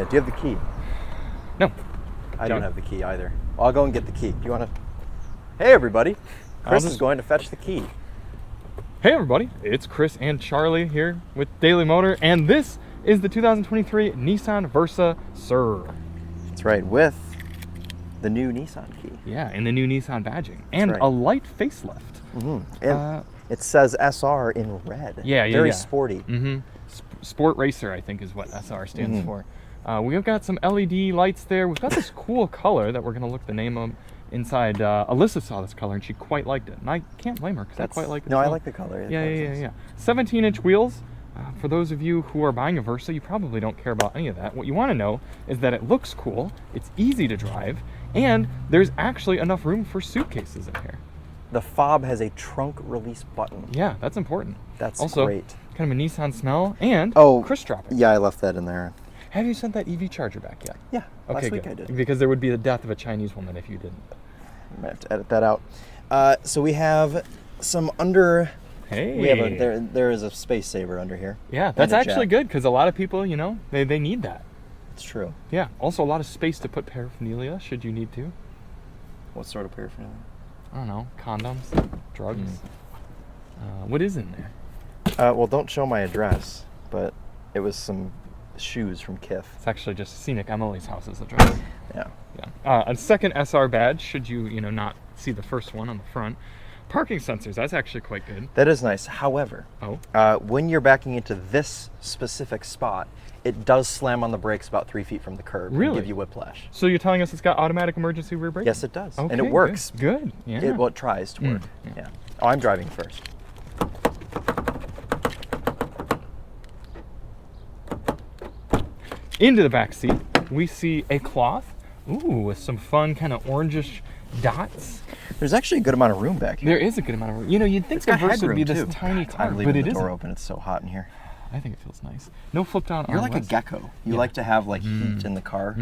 yet. Do you have the key? No. I don't have the key either. I'll go and get the key. Do you want to? Hey, everybody. Chris is going to fetch the key. Hey, everybody. It's Chris and Charlie here with Daily Motor, and this is the 2023 Nissan Versa Sir. That's right, with the new Nissan key. Yeah, and the new Nissan badging. And a light facelift. Mm-hmm. And it says SR in red. Yeah. Very sporty. Mm-hmm. Sport Racer, I think, is what SR stands for. We've got some LED lights there. We've got this cool color that we're going to look the name of inside. Alyssa saw this color, and she quite liked it. And I can't blame her, because I quite like it. No, I like the color. Yeah. 17-inch wheels. For those of you who are buying a Versa, you probably don't care about any of that. What you want to know is that it looks cool, it's easy to drive, and there's actually enough room for suitcases in here. The fob has a trunk release button. Yeah, that's important. That's also great. Kind of a Nissan smell, and Chris dropped it. Yeah, I left that in there. Have you sent that EV charger back yet? Yeah, okay, last week good. I did. Because there would be the death of a Chinese woman if you didn't. I might have to edit that out. So we have some under... Hey. We have there is a space saver under here. Yeah, that's actually good, because a lot of people, you know, they need that. It's true. Yeah, also a lot of space to put paraphernalia, should you need to. What sort of paraphernalia? I don't know, condoms, drugs. What is in there? Well, don't show my address, but it was some shoes from Kith. It's actually just Scenic Emily's house's address. Yeah. A second SR badge, should you not see the first one on the front. Parking sensors, that's actually quite good. That is nice. However, when you're backing into this specific spot, it does slam on the brakes about 3 feet from the curb and give you whiplash. So you're telling us it's got automatic emergency rear braking? Yes, it does. Okay, and it works. Good. Yeah. It tries to work. Yeah. Oh, I'm driving first. Into the back seat, we see a cloth. Ooh, with some fun kind of orangish dots. There's actually a good amount of room back here. There is a good amount of room. You know, you'd think the Versa would be this tiny car, I'm leaving the door open. It's so hot in here. I think it feels nice. No flip down. You're like a gecko. You like to have like heat in the car.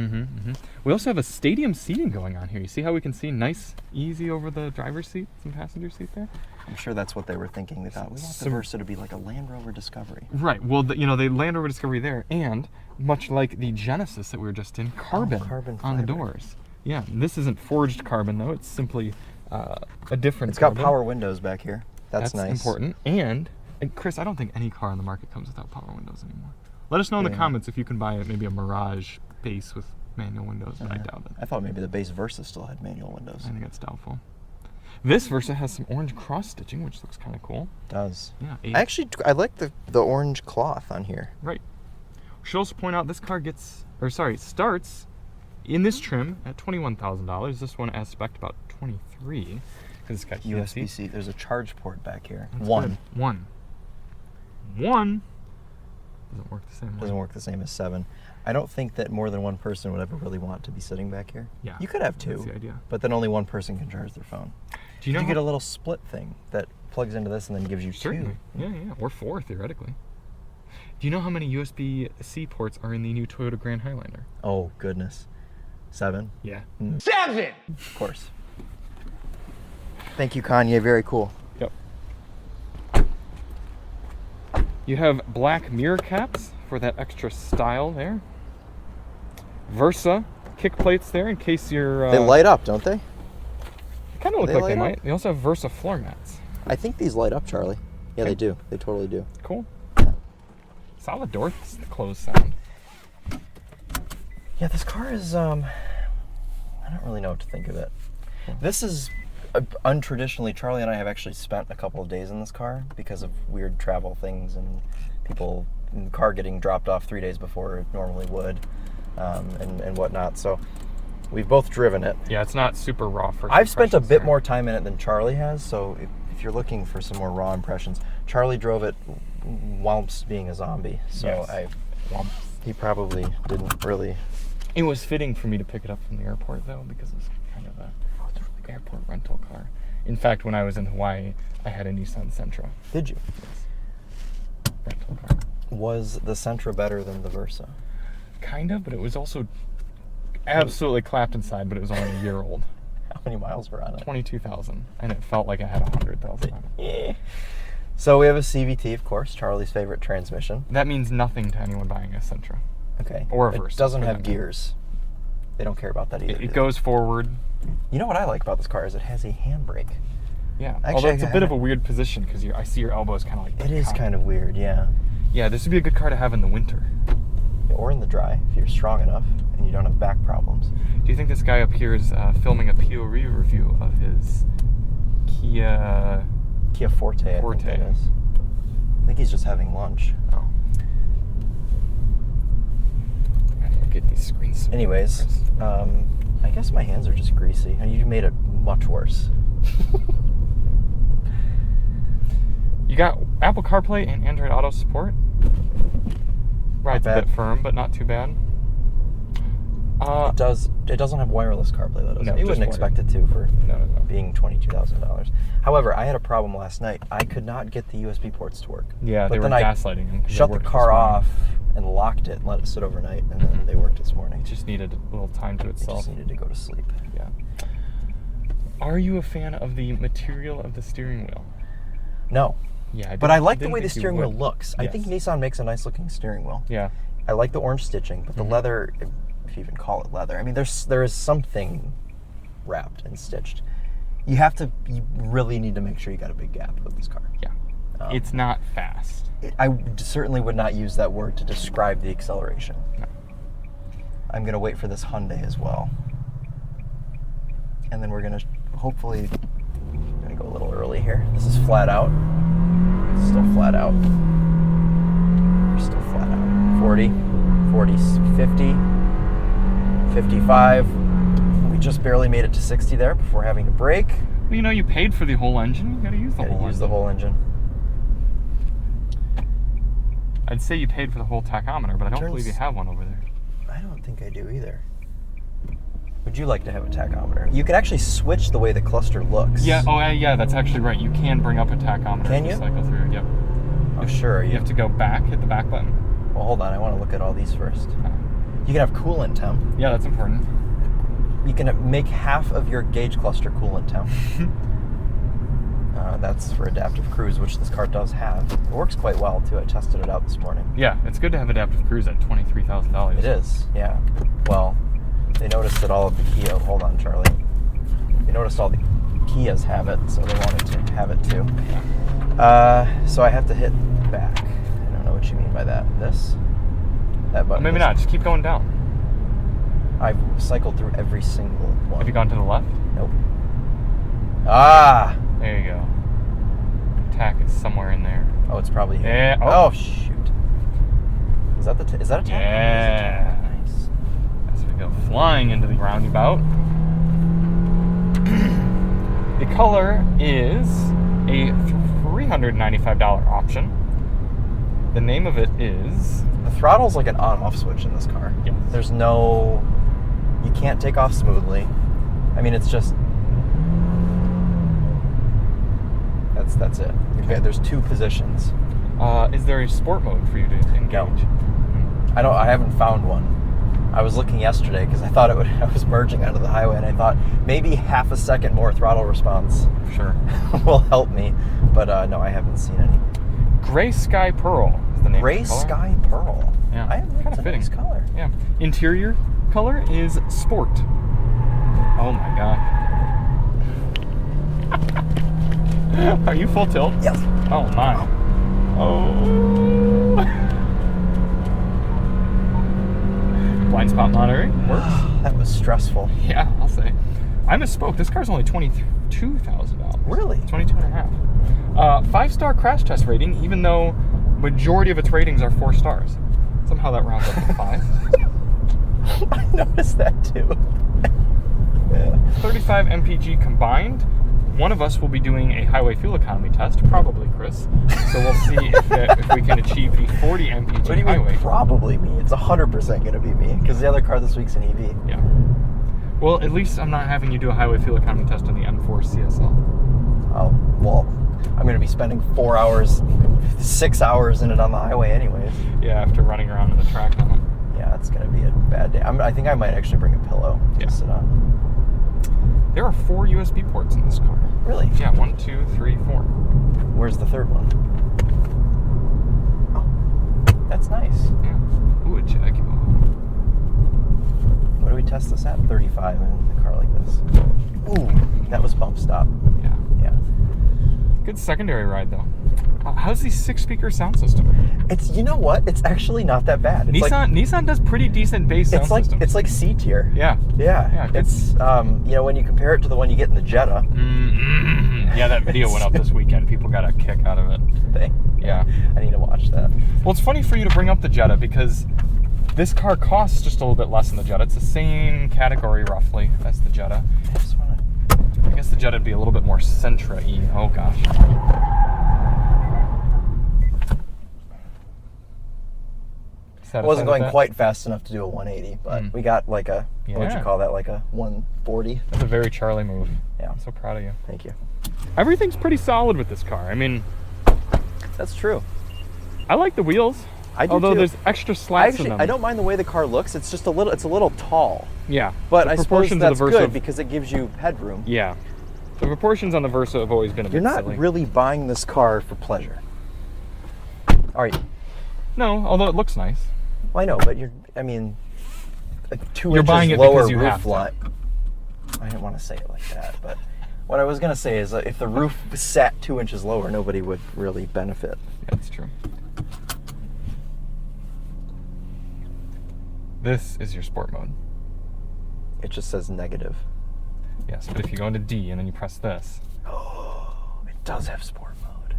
We also have a stadium seating going on here. You see how we can see nice, easy over the driver's seat, some passenger seat there? I'm sure that's what they were thinking. They thought, we want the Versa to be like a Land Rover Discovery. Right. Well, the Land Rover Discovery there, and much like the Genesis that we were just in, carbon on the doors. Yeah, this isn't forged carbon, though. It's simply a different It's got power windows back here. That's nice. Important. And Chris, I don't think any car on the market comes without power windows anymore. Let us know in the comments if you can buy maybe a Mirage base with manual windows, but I doubt it. I thought maybe the base Versa still had manual windows. I think that's doubtful. This Versa has some orange cross stitching, which looks kind of cool. It does. Yeah. I like the orange cloth on here. Right. We should also point out this car starts in this trim at $21,000. This one as spec about $23,000 because it's got USB-C. There's a charge port back here. That's One. Doesn't work the same way. Doesn't work the same as 7. I don't think that more than one person would ever really want to be sitting back here. Yeah. You could have 2. That's the idea. But then only one person can charge their phone. Do you know you get a little split thing that plugs into this and then gives you 2? Certainly. Yeah. Or 4 theoretically. Do you know how many USB-C ports are in the new Toyota Grand Highlander? Oh, goodness. 7? Yeah. 7! Of course. Thank you, Kanye. Very cool. Yep. You have black mirror caps for that extra style there. Versa kick plates there in case you're... They light up, don't they? Kind of look like they might. They also have Versa floor mats. I think these light up, Charlie. Yeah, they do. They totally do. Cool. Solid door close sound. Yeah, this car is, I don't really know what to think of it. This is untraditionally, Charlie and I have actually spent a couple of days in this car because of weird travel things and people in the car getting dropped off 3 days before it normally would, and whatnot. So we've both driven it. Yeah, it's not super raw first I've spent a bit more time in it than Charlie has, so if you're looking for some more raw impressions, Charlie drove it whilst being a zombie, so he probably didn't really... It was fitting for me to pick it up from the airport, though, because it's kind of a airport rental car. In fact, when I was in Hawaii, I had a Nissan Sentra. Did you? Yes. Rental car. Was the Sentra better than the Versa? Kind of, but it was also absolutely clapped inside, but it was only a year old. How many miles were on it? 22,000, and it felt like I had 100,000 on it. So we have a CVT, of course, Charlie's favorite transmission. That means nothing to anyone buying a Sentra. Okay. Or reverse. It doesn't for have that matter. gears. They don't care about that either. It do they? goes forward. You know what I like about this car is it has a handbrake. Yeah. Actually, Although it's a I bit of a haven't- weird position because I see your elbows kind of like. It is kind of weird, yeah. Yeah, this would be a good car to have in the winter. Or in the dry, if you're strong enough and you don't have back problems. Do you think this guy up here is filming a POV review of his Kia? Kia Forte, I Forte. think that is. I think he's just having lunch. Oh. I gotta get these screens. Anyways, I guess my hands are just greasy. And you made it much worse. You got Apple CarPlay and Android Auto support. Ride's a bad. bit firm, but not too bad. It doesn't have wireless CarPlay, though, does No, it? You just wouldn't expect it to for No. being $22,000. However, I had a problem last night. I could not get the USB ports to work. Yeah, But they were then I gaslighting him. 'cause they Shut the worked car this morning. off and locked it and let it sit overnight, and then they worked this morning. It just needed a little time to It itself. just needed to go to sleep. Yeah. Are you a fan of the material of the steering wheel? No, Yeah, but I like the didn't way the think you steering wheel would. looks. I think Yes. Nissan makes a nice looking steering wheel. Yeah. I like the orange stitching, but the Mhm. leather, if you even call it leather, I mean, there is something wrapped and stitched. You really need to make sure you got a big gap with this car. Yeah. Um, It's not fast. I certainly would not use that word to describe the acceleration. No. I'm gonna wait for this Hyundai as well, and then we're gonna hopefully go a little early here. This is flat out. It's still flat out. We're still flat out. 40, 50, 55. We just barely made it to 60 there before having to brake. Well, you know, you paid for the whole engine. You gotta use the Gotta whole use engine. the whole engine. I'd say you paid for the whole tachometer, but I don't Turns- believe you have one over there. I don't think I do either. Would you like to have a tachometer? You can actually switch the way the cluster looks. Yeah. Oh, yeah. That's actually right. You can bring up a tachometer. Can as you? cycle through. Yep. Oh, sure. You have to go back. Hit the back button. Well, hold on. I want to look at all these first. You can have coolant temp. Yeah, that's important. You can make half of your gauge cluster coolant temp. That's for adaptive cruise, which this car does have. It works quite well, too. I tested it out this morning. Yeah, it's good to have adaptive cruise at $23,000. It is, yeah. Well, they noticed that all of the Kia... Hold on, Charlie. They noticed all the Kias have it, so they wanted to have it, too. So I have to hit back. I don't know what you mean by that. This? That Well, button. maybe is- not. Just keep going down. I've cycled through every single one. Have you gone to the left? Nope. Ah! There you go. Tack is somewhere in there. Oh, it's probably here. Yeah. Oh, shoot. Is that is that a tap? Yeah. Nice. As we go flying into the roundabout. The color is a $395 option. The name of it is... The throttle's like an on-off switch in this car. Yes. There's no... You can't take off smoothly. I mean, it's just... That's it. There's two positions. Is there a sport mode for you to engage? No. I haven't found one. I was looking yesterday because I thought I was merging onto the highway, and I thought maybe half a second more throttle response Sure. will help me. But no, I haven't seen any. Gray Sky Pearl is the name Gray of the color. Sky Pearl. Yeah, That's kinda a fitting. nice color. Yeah. Interior color is Sport. Oh my god. Are you full tilt? Yes. Oh my. Oh. Blind spot monitoring works. That was stressful. Yeah, I'll say. I misspoke. This car's only $22,000. Really? 22 and a half. 5-star crash test rating, even though majority of its ratings are 4 stars. Somehow that rounds up to 5. I noticed that too. Yeah. 35 mpg combined. One of us will be doing a highway fuel economy test, probably Chris. So we'll see if we can achieve the 40 mpg What do you highway. mean, probably me? It's 100% going to be me, because the other car this week's an EV. Yeah. Well, at least I'm not having you do a highway fuel economy test on the M4 CSL. Oh, well, I'm going to be spending 4 hours, 6 hours in it on the highway anyways. Yeah, after running around in the track on it. Yeah, it's going to be a bad day. I think I might actually bring a pillow Yeah. to sit on. There are 4 USB ports in this car. Really? Yeah, 1, 2, 3, 4. Where's the third one? Oh, that's nice. Yeah. Ooh, a Jaguar. 185 in a car like this. Ooh, that was bump stop. Yeah. Yeah. Good secondary ride, though. How's the 6-speaker sound system? It's, you know what? It's actually not that bad. It's Nissan does pretty decent bass sound systems. It's like C tier. Yeah. Yeah. It's, when you compare it to the one you get in the Jetta. Yeah, that video went up this weekend. People got a kick out of it. Yeah. I need to watch that. Well, it's funny for you to bring up the Jetta because this car costs just a little bit less than the Jetta. It's the same category, roughly, as the Jetta. I guess the Jetta would be a little bit more Sentra-y. Oh, gosh. It wasn't going quite fast enough to do a 180, but we got like a, what would you call that, like a 140? That's a very Charlie move. Yeah. I'm so proud of you. Thank you. Everything's pretty solid with this car. I mean... That's true. I like the wheels. I do although too. There's extra slats in them. I don't mind the way the car looks. It's just a little tall. Yeah. But I suppose that's good because it gives you headroom. Yeah. The proportions on the Versa have always been a bit silly. You're not really buying this car for pleasure. Are you? No, although it looks nice. Well, I know, but a 2 You're buying inches it lower because you have roof to. line. I didn't want to say it like that, but what I was going to say is that if the roof sat 2 inches lower, nobody would really benefit. Yeah, that's true. This is your sport mode. It just says negative. Yes, but if you go into D and then you press this. Oh, it does have sport mode.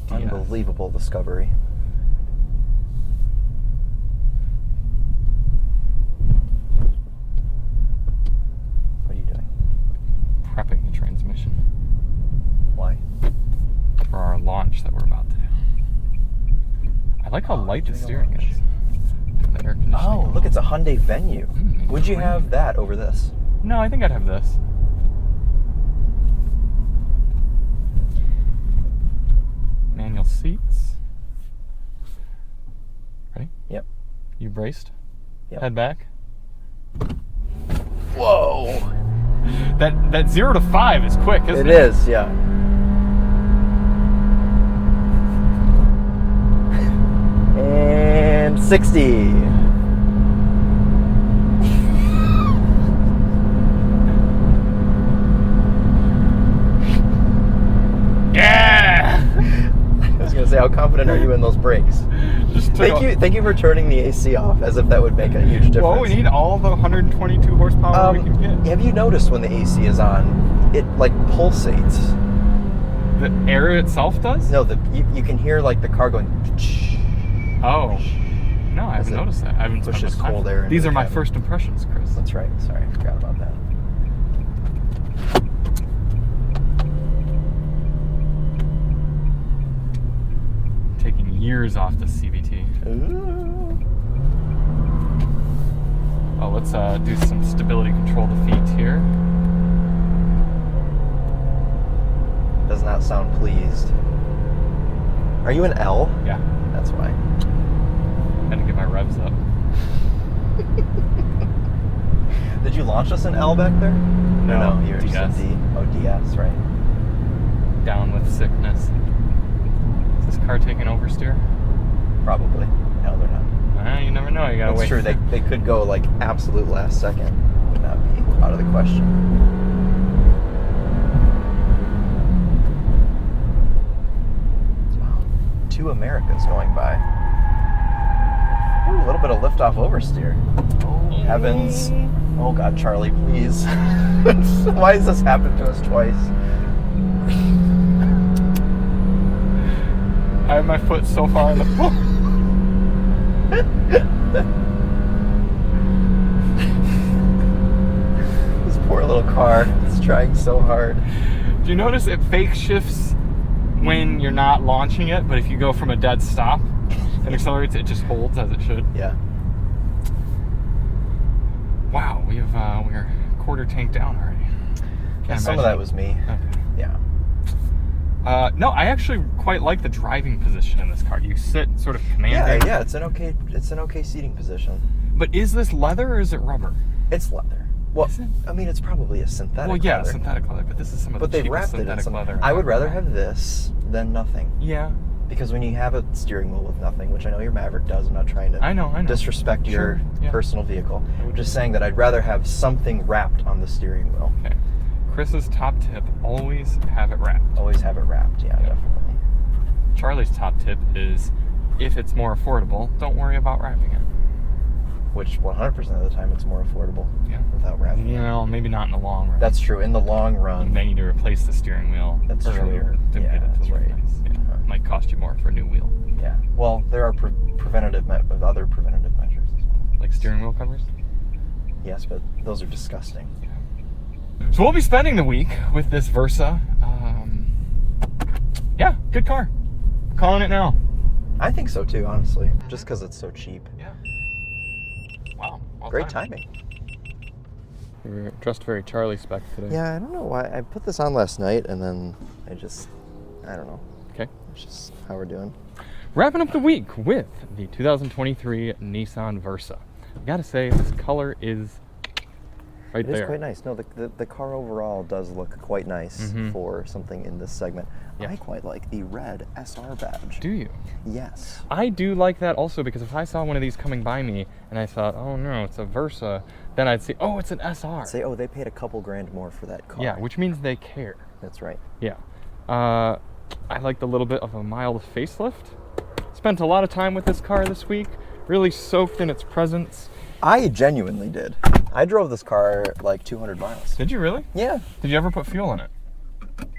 DS. Unbelievable discovery. What are you doing? Prepping the transmission Why? for our launch that we're about to do. I like how light the steering is. The air conditioning. Oh, look, it's a Hyundai Venue. Would you have that over this? No, I think I'd have this. Manual seats. Ready? Yep. You braced? Yep. Head back. Whoa! That 0 to 5 is quick, isn't it? It is, yeah. And 60. Yeah! I was gonna say, how confident are you in those brakes? Thank you for turning the AC off, as if that would make a huge difference. Well, we need all the 122 horsepower we can get. Have you noticed when the AC is on, it like pulsates? The air itself does? No, you can hear like the car going. Oh. No, I haven't noticed that. I haven't spent pushes much time. cold air into These the are my cabin. first impressions, Chris. That's right. Sorry, I forgot about that. Taking years off the CVT. Ooh. Well, let's do some stability control the feet here. Does not sound pleased. Are you an L? Yeah. That's why. Had to get my revs up. Did you launch us an L back there? No, No, you're just a DS. D. Oh, DS, right. Down with sickness. Is this car taking oversteer? Probably. No, they're not. You never know. You gotta That's wait. true. They could go like absolute last second. Would not be out of the question. Wow. 2 Americas going by. Ooh, a little bit of liftoff oversteer. Oh, heavens. Oh, God, Charlie, please. Why has this happened to us twice? I have my foot so far in the pool. This poor little car is trying so hard. Do you notice it fake shifts when you're not launching it, but if you go from a dead stop and accelerates, it just holds as it should? Yeah. Wow, we're quarter tank down already. Some of that was me. Okay. Yeah. No, I actually quite like the driving position in this car. You sit sort of commanding. Yeah, it's an okay seating position. But is this leather or is it rubber? It's leather. Well, Is it? I mean, it's probably a synthetic Well, yeah, leather. synthetic leather, but this is some of But the they cheapest wrapped it in synthetic some. leather. I would I've rather ever have this than nothing. Yeah, Because when you have a steering wheel with nothing, which I know your Maverick does, I'm not trying to I know. disrespect your personal vehicle. I'm just saying that I'd rather have something wrapped on the steering wheel. Okay. Chris's top tip, always have it wrapped. Always have it wrapped, yeah, definitely. Charlie's top tip is, if it's more affordable, don't worry about wrapping it. Which 100% of the time it's more affordable without wrapping it. Well, maybe not in the long run. That's true. In the long run. You may need to replace the steering wheel earlier to get it to look nice. Yeah. It might cost you more for a new wheel. Yeah. Well, there are other preventative measures as well. Like steering wheel covers? Yes, but those are disgusting. So we'll be spending the week with this Versa. Yeah, good car. I'm calling it now. I think so too, honestly. Just because it's so cheap. Yeah. Wow. Great timing. You're dressed very Charlie spec today. Yeah, I don't know why. I put this on last night and then I don't know. Okay. It's just how we're doing. Wrapping up the week with the 2023 Nissan Versa. I gotta say, this color is right there. It is quite nice. No, the car overall does look quite nice for something in this segment. Yeah. I quite like the red SR badge. Do you? Yes. I do like that also, because if I saw one of these coming by me and I thought, oh no, it's a Versa, then I'd say, oh, it's an SR. I'd say, oh, they paid a couple grand more for that car. Yeah, which means they care. That's right. Yeah. I liked a little bit of a mild facelift. Spent a lot of time with this car this week. Really soaked in its presence. I genuinely did. I drove this car like 200 miles. Did you really? Yeah. Did you ever put fuel in it?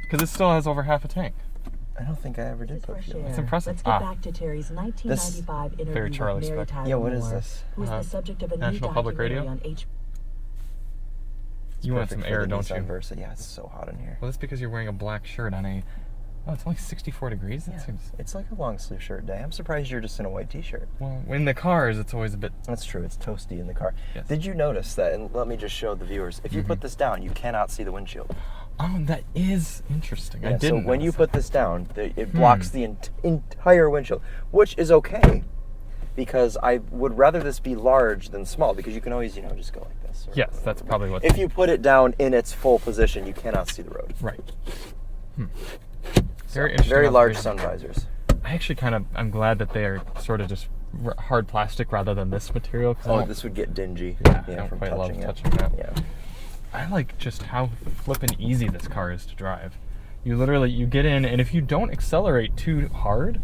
Because it still has over half a tank. I don't think I ever did put fuel in it. It's impressive. Let's get back to Terry's 1995 interview very Charlie with Mary spec. Tyler Yeah, what is Moore, this? who is the subject of a National new Public documentary Radio? on H. You want some air, don't you? Nissan Versa. Yeah, it's so hot in here. Well, that's because you're wearing a black shirt on a... Oh, it's only 64 degrees? That seems... It's like a long sleeve shirt day. I'm surprised you're just in a white t-shirt. Well, in the cars, it's always a bit... That's true. It's toasty in the car. Yes. Did you notice that? And let me just show the viewers. If you put this down, you cannot see the windshield. Oh, that is interesting. Yeah, I didn't So when you notice put this down, it blocks the entire windshield, which is okay. Because I would rather this be large than small, because you can always, just go like this. Yes, that's probably what... If you put it down in its full position, you cannot see the road. Right. So, Very interesting. Very large observation. sun visors. I actually I'm glad that they are sort of just hard plastic rather than this material. Oh, this would get dingy. Yeah, I don't from quite love touching it. touching that. Yeah. I like just how flippin' easy this car is to drive. You get in, and if you don't accelerate too hard,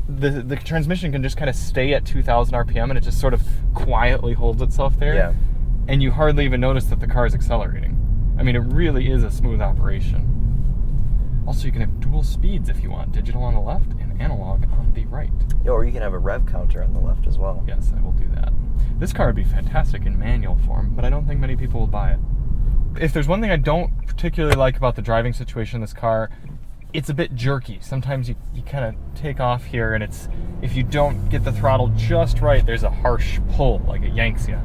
the transmission can just kind of stay at 2,000 RPM, and it just sort of quietly holds itself there. Yeah. And you hardly even notice that the car is accelerating. I mean, it really is a smooth operation. Also, you can have dual speeds if you want, digital on the left and analog on the right. Yeah, or you can have a rev counter on the left as well. Yes, I will do that. This car would be fantastic in manual form, but I don't think many people will buy it. If there's one thing I don't particularly like about the driving situation in this car, it's a bit jerky. Sometimes you kind of take off here, and if you don't get the throttle just right, there's a harsh pull, like it yanks you.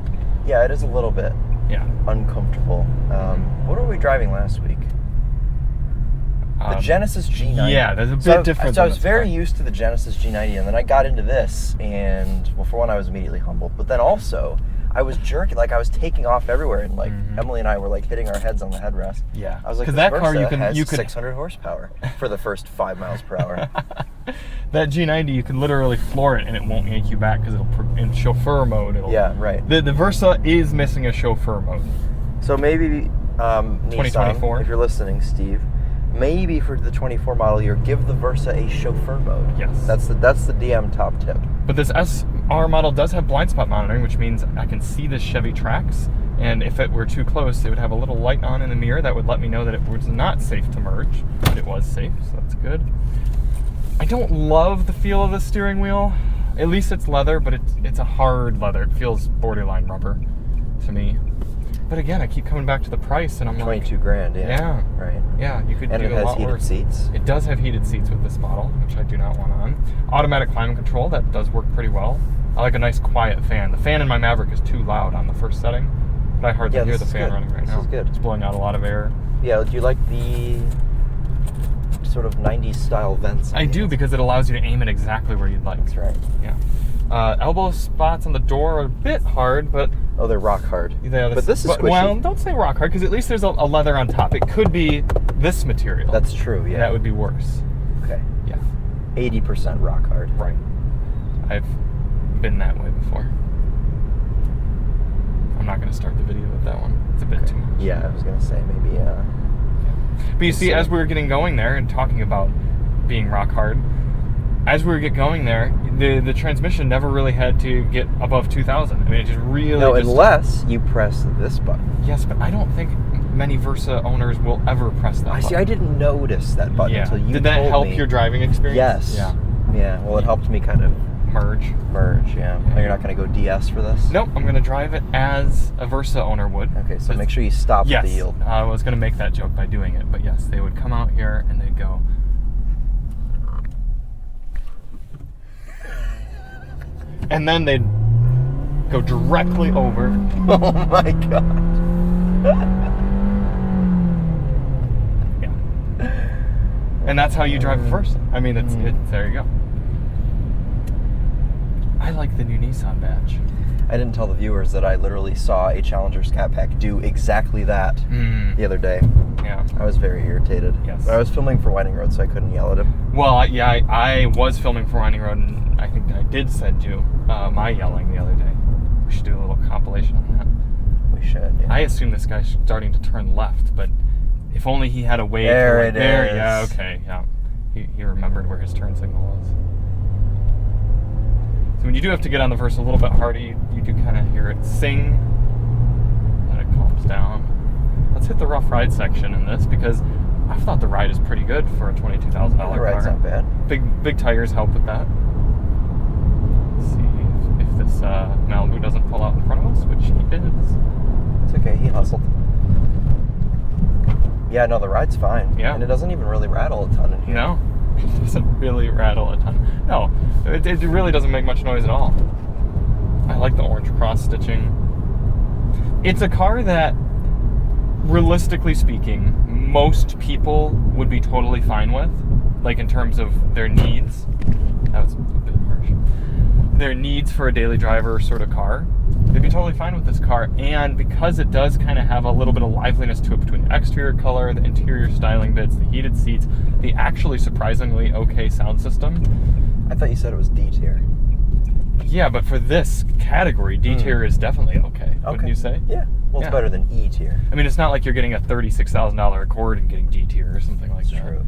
Yeah, it is a little bit uncomfortable. What were we driving last week? The Genesis G90. Yeah, there's a bit different. So I was very used to the Genesis G90, and then I got into this, and well, for one, I was immediately humbled. But then also, I was jerky, like I was taking off everywhere, and like Emily and I were like hitting our heads on the headrest. Yeah, I was like, because this that car Versa has you could 600 horsepower for the first 5 miles per hour. That G90, you could literally floor it, and it won't yank you back because in chauffeur mode. Yeah, right. The Versa is missing a chauffeur mode. So maybe 2024. Nissan, if you're listening, Steve. Maybe for the 24 model year, give the Versa a chauffeur mode. Yes. That's the DM top tip. But this SR model does have blind spot monitoring, which means I can see the Chevy tracks, and if it were too close, it would have a little light on in the mirror that would let me know that it was not safe to merge, but it was safe, so that's good. I don't love the feel of the steering wheel. At least it's leather, but it's a hard leather. It feels borderline rubber to me. But again, I keep coming back to the price, and I'm 22 grand, yeah. Yeah. Right. Yeah, you could and do it a has lot heated worse. seats. It does have heated seats with this model, which I do not want on. Automatic climate control, that does work pretty well. I like a nice quiet fan. The fan in my Maverick is too loud on the first setting, but I hardly hear the fan running right now. This is good. It's blowing out a lot of air. Yeah, do you like the sort of 90s style vents? I do, because it allows you to aim it exactly where you'd like. That's right. Yeah. Elbow spots on the door are a bit hard, but... Oh, they're rock hard. But this is squishy. Well, don't say rock hard, because at least there's a leather on top. It could be this material. That's true, yeah. That would be worse. Okay. Yeah. 80% rock hard. Right. I've been that way before. I'm not going to start the video with that one. It's a bit too much. Yeah, I was gonna say maybe. But you see, as we were getting going there and talking about being rock hard, as we were getting going there, the transmission never really had to get above 2,000. I mean, it just really. No, unless you press this button. Yes, but I don't think many Versa owners will ever press that button. I see. I didn't notice that button until you Did that told help me. your driving experience? Yes. Yeah. Yeah. Well, it helped me kind of Merge. Yeah. Oh, you're not going to go DS for this? Nope, I'm going to drive it as a Versa owner would. Okay, so make sure you stop Yes, at the yield. I was going to make that joke by doing it, but yes, they would come out here and they'd go. And then they'd go directly over. Oh my god. Yeah. And that's how you drive a Versa. I mean, it's there you go. I like the new Nissan badge. I didn't tell the viewers that I literally saw a Challenger Scat Pack do exactly that the other day. Yeah. I was very irritated. Yes. But I was filming for Winding Road, so I couldn't yell at him. Well, yeah, I was filming for Winding Road, and I think I did send you my yelling the other day. We should do a little compilation on that. We should, yeah. I assume this guy's starting to turn left, but if only he had a way There to... it there, is. yeah, okay, yeah. He remembered where his turn signal was. So when you do have to get on the Versa a little bit harder, you do kind of hear it sing, then it calms down. Let's hit the rough ride section in this, because I thought the ride is pretty good for a $22,000 car. The ride's not bad. Big tires help with that. Let's see if this Malibu doesn't pull out in front of us, which he is. It's okay, he hustled. Yeah, no, the ride's fine. Yeah. And it doesn't even really rattle a ton in here. No, it doesn't really rattle a ton. No, it really doesn't make much noise at all. I like the orange cross stitching. It's a car that, realistically speaking, most people would be totally fine with, like in terms of their needs. That was a bit harsh. Their needs for a daily driver sort of car. They'd be totally fine with this car, and because it does kind of have a little bit of liveliness to it between the exterior color, the interior styling bits, the heated seats, the actually surprisingly okay sound system. I thought you said it was D tier. Yeah, but for this category, D tier is definitely okay. Wouldn't you say? Yeah. Well, it's better than E tier. I mean, it's not like you're getting a $36,000 Accord and getting D tier or something like that. True,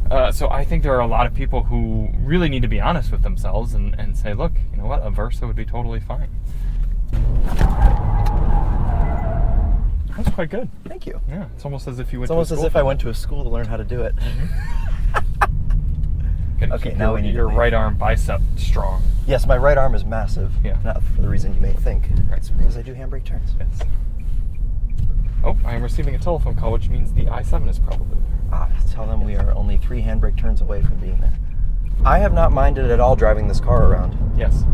yeah. So I think there are a lot of people who really need to be honest with themselves and say, look, you know what, a Versa would be totally fine. That's quite good. Thank you. Yeah, it's almost as if you went It's to almost a as school if I went to a school to learn how to do it. Okay, now we need your to leave. right arm bicep strong. Yes, my right arm is massive. Yeah. Not for the reason you may think. Right. It's because I do handbrake turns. Yes. Oh, I am receiving a telephone call, which means the I-7 is probably there. Tell them we are only 3 handbrake turns away from being there. I have not minded at all driving this car around. Yes.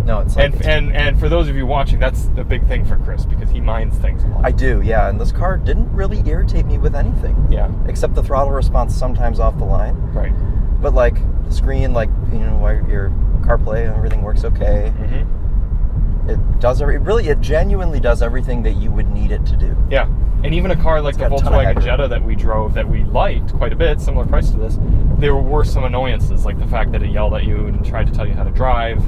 No, it's like... And for those of you watching, that's the big thing for Chris, because he minds things a lot. I do, yeah, and this car didn't really irritate me with anything. Yeah. Except the throttle response sometimes off the line. Right. But like, the screen, like, you know, while your CarPlay and everything works okay. Mm-hmm. It genuinely does everything that you would need it to do. Yeah, and even a car like the got a ton of Volkswagen headroom. Jetta that we drove, that we liked quite a bit, similar price to this, there were some annoyances, like the fact that it yelled at you and tried to tell you how to drive,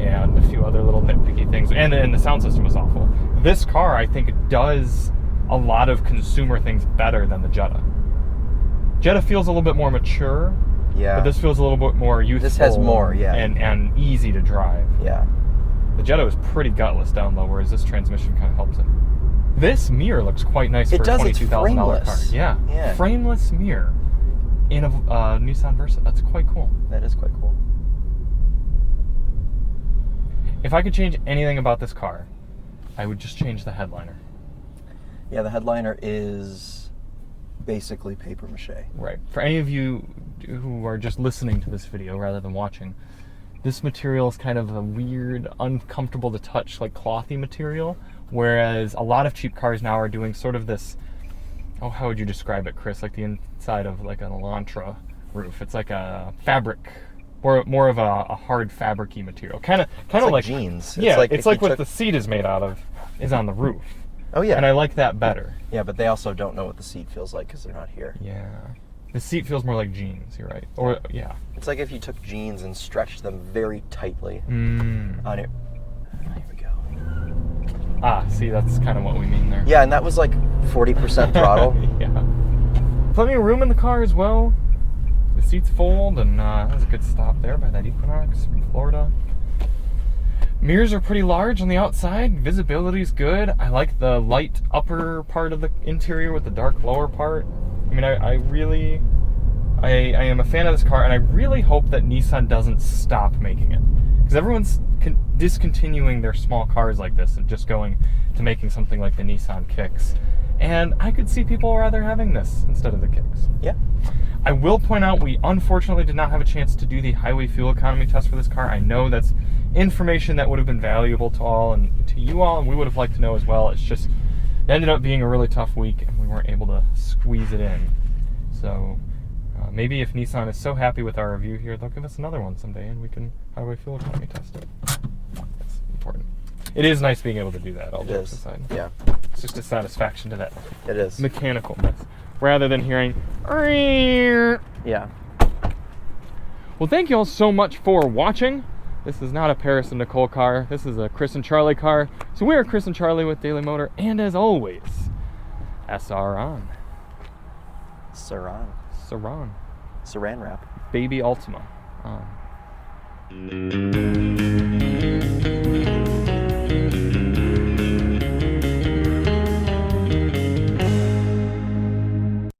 and a few other little nitpicky things, and the sound system was awful. This car, I think, does a lot of consumer things better than the Jetta. Jetta feels a little bit more mature, Yeah. but this feels a little bit more youthful. This has more, yeah. And easy to drive. Yeah. The Jetta was pretty gutless down low, whereas this transmission kind of helps it. This mirror looks quite nice for a $22,000 car. frameless. Yeah. Yeah. Frameless mirror in a Nissan Versa. That's quite cool. That is quite cool. If I could change anything about this car, I would just change the headliner. Yeah, the headliner is basically paper mache. Right. For any of you who are just listening to this video rather than watching, this material is kind of a weird, uncomfortable to touch, like clothy material, whereas a lot of cheap cars now are doing sort of this, oh, how would you describe it, Chris? Like the inside of like an Elantra roof. It's like a fabric, or more of a hard fabric-y material. Kind of like jeans. Yeah, it's if like you what took- the seat is made out of is on the roof. Oh yeah. And I like that better. Yeah, but they also don't know what the seat feels like because they're not here. Yeah. The seat feels more like jeans. You're right. Or yeah. It's like if you took jeans and stretched them very tightly on it. Here we go. See, that's kind of what we mean there. Yeah, and that was like 40% throttle. Yeah. Plenty of room in the car as well. The seats fold, and that was a good stop there by that Equinox from Florida. Mirrors are pretty large on the outside. Visibility's good. I like the light upper part of the interior with the dark lower part. I mean, I am a fan of this car, and I really hope that Nissan doesn't stop making it. Because everyone's discontinuing their small cars like this and just going to making something like the Nissan Kicks. And I could see people rather having this instead of the Kicks. Yeah. I will point out we unfortunately did not have a chance to do the highway fuel economy test for this car. I know that's information that would have been valuable to all and to you all, and we would have liked to know as well. It's just, it ended up being a really tough week, and we weren't able to squeeze it in. So maybe if Nissan is so happy with our review here, they'll give us another one someday, and we can highway fuel economy test it. That's important. It is nice being able to do that, all jokes aside. Yeah. It's just a satisfaction to that It is. mechanicalness, rather than hearing, Yeah. Well, thank you all so much for watching. This is not a Paris and Nicole car. This is a Chris and Charlie car. So we are Chris and Charlie with Daily Motor, and as always, SR on. Saran. Saran. Saran wrap. Baby Altima on.